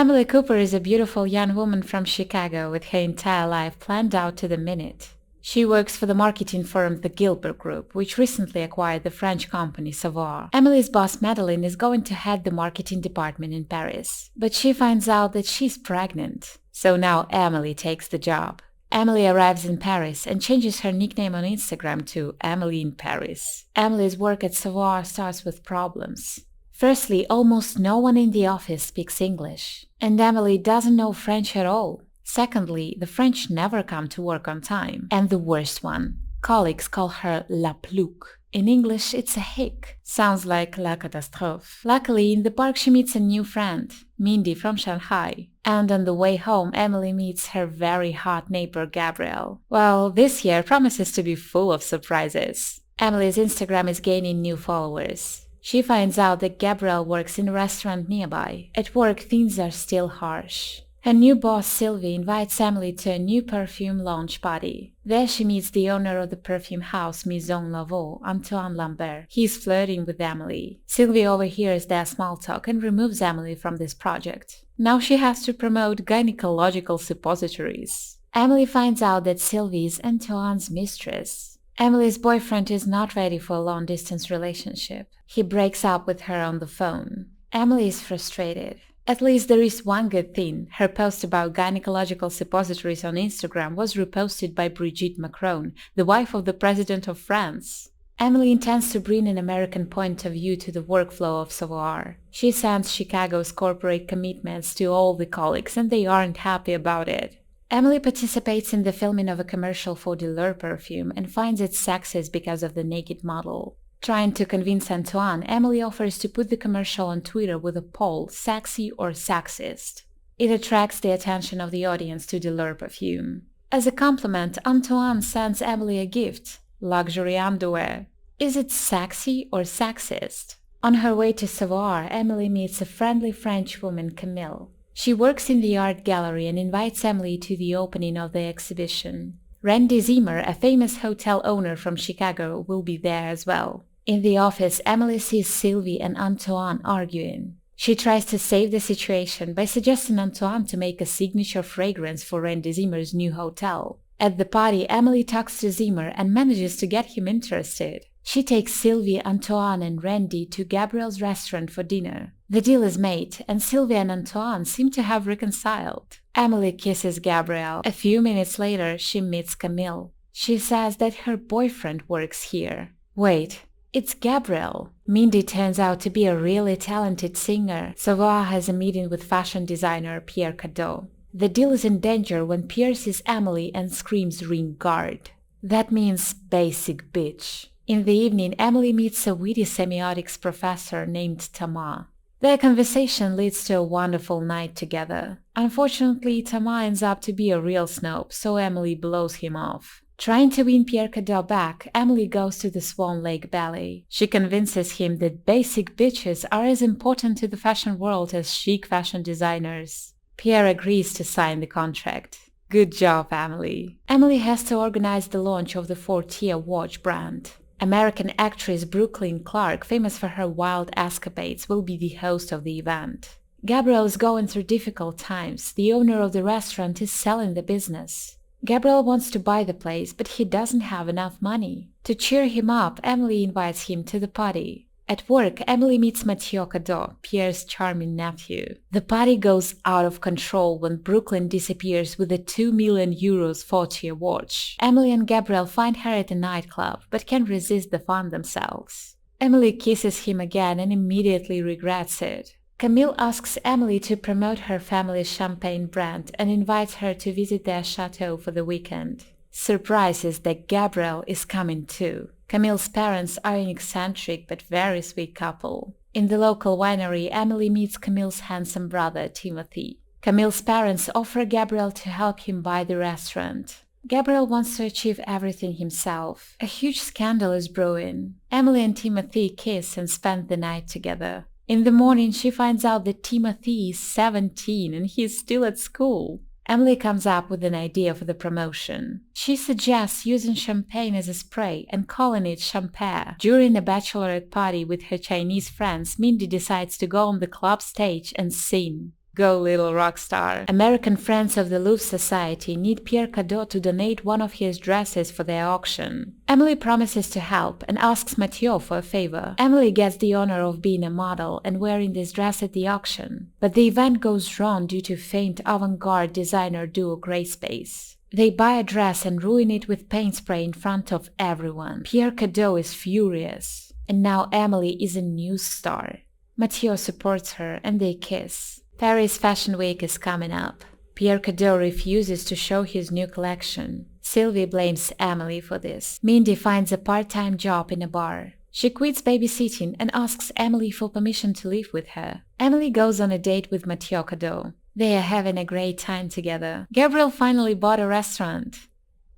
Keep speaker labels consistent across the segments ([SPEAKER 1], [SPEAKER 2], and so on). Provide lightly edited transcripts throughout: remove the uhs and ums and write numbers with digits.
[SPEAKER 1] Emily Cooper is a beautiful young woman from Chicago with her entire life planned out to the minute. She works for the marketing firm The Gilbert Group, which recently acquired the French company Savoir. Emily's boss Madeline is going to head the marketing department in Paris, but she finds out that she's pregnant. So now Emily takes the job. Emily arrives in Paris and changes her nickname on Instagram to Emily in Paris. Emily's work at Savoir starts with problems. Firstly, almost no one in the office speaks English, and Emily doesn't know French at all. Secondly, the French never come to work on time. And the worst one, colleagues call her La Plouc. In English, it's a hic. Sounds like La Catastrophe. Luckily, in the park she meets a new friend, Mindy from Shanghai. And on the way home, Emily meets her very hot neighbor Gabrielle. Well, this year promises to be full of surprises. Emily's Instagram is gaining new followers. She finds out that Gabrielle works in a restaurant nearby. At work, things are still harsh. Her new boss Sylvie invites Emily to a new perfume launch party. There she meets the owner of the perfume house Maison Laveau, Antoine Lambert. He's flirting with Emily. Sylvie overhears their small talk and removes Emily from this project. Now she has to promote gynecological suppositories. Emily finds out that Sylvie is Antoine's mistress. Emily's boyfriend is not ready for a long-distance relationship. He breaks up with her on the phone. Emily is frustrated. At least there is one good thing. Her post about gynecological suppositories on Instagram was reposted by Brigitte Macron, the wife of the President of France. Emily intends to bring an American point of view to the workflow of Savoir. She sends Chicago's corporate commitments to all the colleagues and they aren't happy about it. Emily participates in the filming of a commercial for Dior perfume and finds it sexist because of the naked model. Trying to convince Antoine, Emily offers to put the commercial on Twitter with a poll, sexy or sexist. It attracts the attention of the audience to Dior perfume. As a compliment, Antoine sends Emily a gift, luxury underwear. Is it sexy or sexist? On her way to Savoir, Emily meets a friendly French woman, Camille. She works in the art gallery and invites Emily to the opening of the exhibition. Randy Zimmer, a famous hotel owner from Chicago, will be there as well. In the office, Emily sees Sylvie and Antoine arguing. She tries to save the situation by suggesting Antoine to make a signature fragrance for Randy Zimmer's new hotel. At the party, Emily talks to Zimmer and manages to get him interested. She takes Sylvie, Antoine and Randy to Gabrielle's restaurant for dinner. The deal is made, and Sylvie and Antoine seem to have reconciled. Emily kisses Gabrielle. A few minutes later, she meets Camille. She says that her boyfriend works here. Wait, it's Gabrielle. Mindy turns out to be a really talented singer. Savoir has a meeting with fashion designer Pierre Cadeau. The deal is in danger when Pierre sees Emily and screams "Ring guard." That means basic bitch. In the evening, Emily meets a witty semiotics professor named Thomas. Their conversation leads to a wonderful night together. Unfortunately, Thomas ends up to be a real snob, so Emily blows him off. Trying to win Pierre Cadeau back, Emily goes to the Swan Lake Ballet. She convinces him that basic bitches are as important to the fashion world as chic fashion designers. Pierre agrees to sign the contract. Good job, Emily. Emily has to organize the launch of the Fortier watch brand. American actress Brooklyn Clark, famous for her wild escapades, will be the host of the event. Gabrielle is going through difficult times. The owner of the restaurant is selling the business. Gabrielle wants to buy the place, but he doesn't have enough money. To cheer him up, Emily invites him to the party. At work, Emily meets Mathieu Cadeau, Pierre's charming nephew. The party goes out of control when Brooklyn disappears with a €2 million Fortier watch. Emily and Gabrielle find her at a nightclub, but can't resist the fun themselves. Emily kisses him again and immediately regrets it. Camille asks Emily to promote her family's champagne brand and invites her to visit their chateau for the weekend. Surprise is that Gabrielle is coming too. Camille's parents are an eccentric but very sweet couple. In the local winery, Emily meets Camille's handsome brother, Timothy. Camille's parents offer Gabrielle to help him buy the restaurant. Gabrielle wants to achieve everything himself. A huge scandal is brewing. Emily and Timothy kiss and spend the night together. In the morning, she finds out that Timothy is 17 and he is still at school. Emily comes up with an idea for the promotion. She suggests using champagne as a spray and calling it champagne. During a bachelorette party with her Chinese friends, Mindy decides to go on the club stage and sing. Go, little rock star. American Friends of the Louvre Society need Pierre Cadeau to donate one of his dresses for their auction. Emily promises to help and asks Mathieu for a favor. Emily gets the honor of being a model and wearing this dress at the auction. But the event goes wrong due to faint avant-garde designer duo Grayspace. They buy a dress and ruin it with paint spray in front of everyone. Pierre Cadeau is furious. And now Emily is a news star. Mathieu supports her and they kiss. Paris Fashion Week is coming up. Pierre Cadeau refuses to show his new collection. Sylvie blames Emily for this. Mindy finds a part-time job in a bar. She quits babysitting and asks Emily for permission to live with her. Emily goes on a date with Mathieu Cadeau. They are having a great time together. Gabriel finally bought a restaurant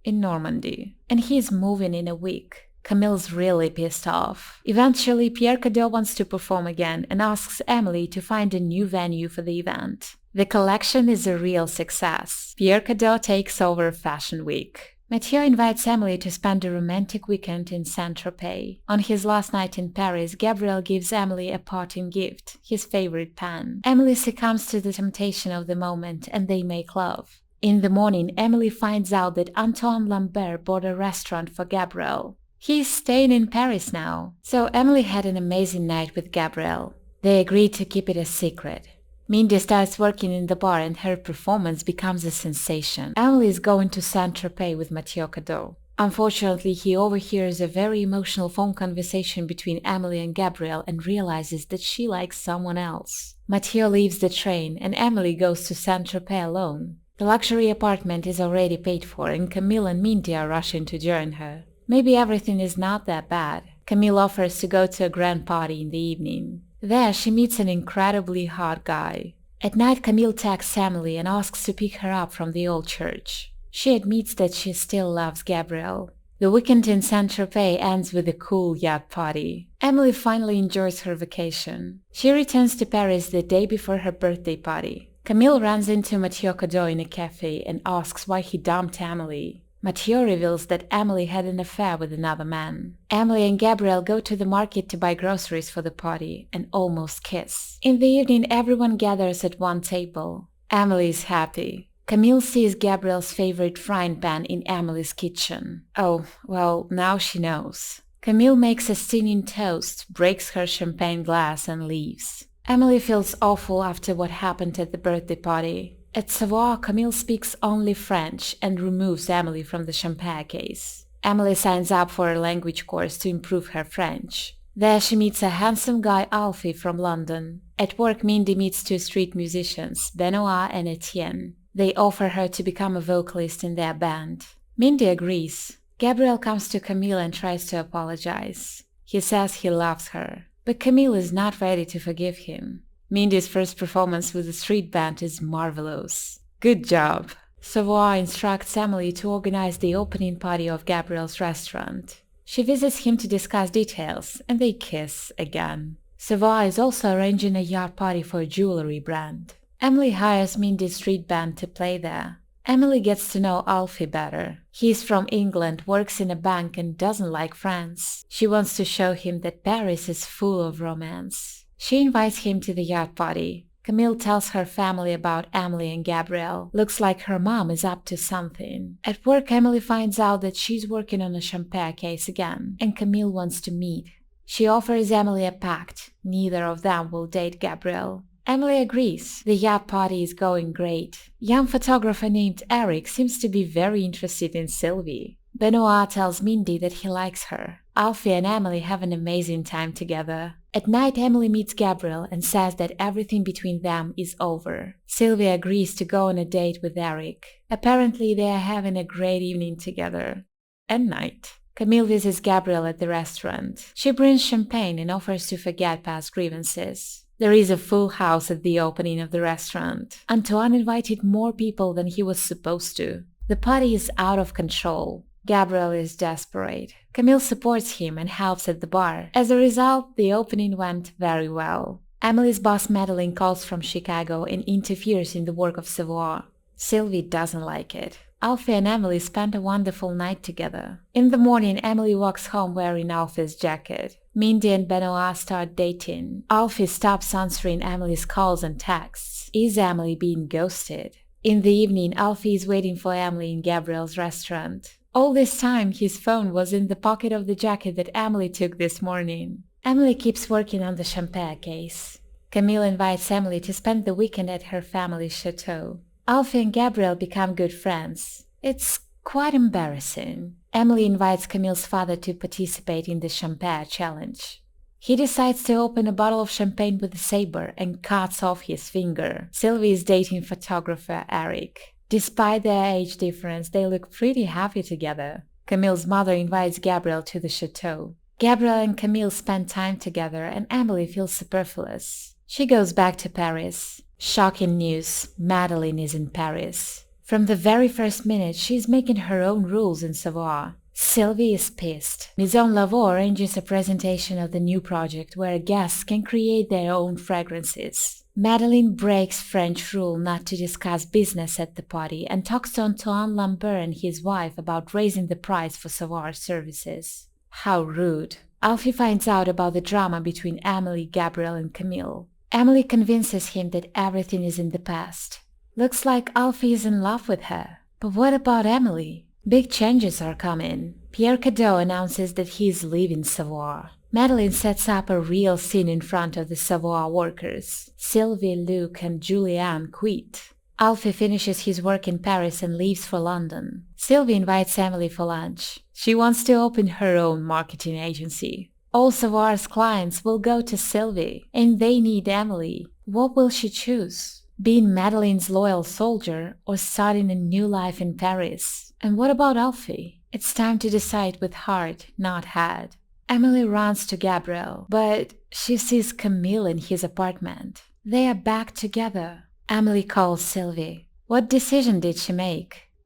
[SPEAKER 1] in Normandy, and he is moving in a week. Camille's really pissed off. Eventually, Pierre Cadeau wants to perform again and asks Emily to find a new venue for the event. The collection is a real success. Pierre Cadeau takes over Fashion Week. Mathieu invites Emily to spend a romantic weekend in Saint-Tropez. On his last night in Paris, Gabriel gives Emily a parting gift, his favorite pen. Emily succumbs to the temptation of the moment and they make love. In the morning, Emily finds out that Antoine Lambert bought a restaurant for Gabriel. He's staying in Paris now. So Emily had an amazing night with Gabriel. They agreed to keep it a secret. Mindy starts working in the bar and her performance becomes a sensation. Emily is going to Saint-Tropez with Mathieu Cadeau. Unfortunately, he overhears a very emotional phone conversation between Emily and Gabriel and realizes that she likes someone else. Mathieu leaves the train and Emily goes to Saint-Tropez alone. The luxury apartment is already paid for and Camille and Mindy are rushing to join her. Maybe everything is not that bad. Camille offers to go to a grand party in the evening. There, she meets an incredibly hot guy. At night, Camille texts Emily and asks to pick her up from the old church. She admits that she still loves Gabriel. The weekend in Saint-Tropez ends with a cool yacht party. Emily finally enjoys her vacation. She returns to Paris the day before her birthday party. Camille runs into Mathieu Cadeau in a cafe and asks why he dumped Emily. Mathieu reveals that Emily had an affair with another man. Emily and Gabriel go to the market to buy groceries for the party and almost kiss. In the evening, everyone gathers at one table. Emily is happy. Camille sees Gabriel's favorite frying pan in Emily's kitchen. Oh, well, now she knows. Camille makes a stinging toast, breaks her champagne glass and leaves. Emily feels awful after what happened at the birthday party. At Savoy, Camille speaks only French and removes Emily from the champagne case. Emily signs up for a language course to improve her French. There she meets a handsome guy Alfie from London. At work, Mindy meets two street musicians, Benoit and Etienne. They offer her to become a vocalist in their band. Mindy agrees. Gabriel comes to Camille and tries to apologize. He says he loves her, but Camille is not ready to forgive him. Mindy's first performance with the street band is marvelous. Good job! Savoy instructs Emily to organize the opening party of Gabriel's restaurant. She visits him to discuss details, and they kiss again. Savoy is also arranging a yacht party for a jewelry brand. Emily hires Mindy's street band to play there. Emily gets to know Alfie better. He's from England, works in a bank and doesn't like France. She wants to show him that Paris is full of romance. She invites him to the yacht party. Camille tells her family about Emily and Gabriel. Looks like her mom is up to something. At work, Emily finds out that she's working on a champagne case again, and Camille wants to meet. She offers Emily a pact. Neither of them will date Gabriel. Emily agrees. The yacht party is going great. Young photographer named Eric seems to be very interested in Sylvie. Benoit tells Mindy that he likes her. Alfie and Emily have an amazing time together. At night, Emily meets Gabriel and says that everything between them is over. Sylvie agrees to go on a date with Eric. Apparently, they are having a great evening together. At night, Camille visits Gabriel at the restaurant. She brings champagne and offers to forget past grievances. There is a full house at the opening of the restaurant. Antoine invited more people than he was supposed to. The party is out of control. Gabriel is desperate. Camille supports him and helps at the bar. As a result, the opening went very well. Emily's boss Madeline calls from Chicago and interferes in the work of Savoy. Sylvie doesn't like it. Alfie and Emily spend a wonderful night together. In the morning, Emily walks home wearing Alfie's jacket. Mindy and Benoit start dating. Alfie stops answering Emily's calls and texts. Is Emily being ghosted? In the evening, Alfie is waiting for Emily in Gabriel's restaurant. All this time, his phone was in the pocket of the jacket that Emily took this morning. Emily keeps working on the champagne case. Camille invites Emily to spend the weekend at her family's chateau. Alfie and Gabriel become good friends. It's quite embarrassing. Emily invites Camille's father to participate in the champagne challenge. He decides to open a bottle of champagne with a saber and cuts off his finger. Sylvie is dating photographer Eric. Despite their age difference, they look pretty happy together. Camille's mother invites Gabriel to the chateau. Gabriel and Camille spend time together and Emily feels superfluous. She goes back to Paris. Shocking news, Madeleine is in Paris. From the very first minute, she's making her own rules in Savoy. Sylvie is pissed. Maison Lavaux arranges a presentation of the new project where guests can create their own fragrances. Madeleine breaks French rule not to discuss business at the party and talks to Antoine Lambert and his wife about raising the price for Savoy's services. How rude. Alfie finds out about the drama between Emily, Gabriel and Camille. Emily convinces him that everything is in the past. Looks like Alfie is in love with her. But what about Emily? Big changes are coming. Pierre Cadeau announces that he is leaving Savoy. Madeleine sets up a real scene in front of the Savoy workers. Sylvie, Luc and Julianne quit. Alfie finishes his work in Paris and leaves for London. Sylvie invites Emily for lunch. She wants to open her own marketing agency. All Savoy's clients will go to Sylvie, and they need Emily. What will she choose? Being Madeleine's loyal soldier or starting a new life in Paris? And what about Alfie? It's time to decide with heart, not head. Emily runs to Gabriel, but she sees Camille in his apartment. They are back together. Emily calls Sylvie. What decision did she make?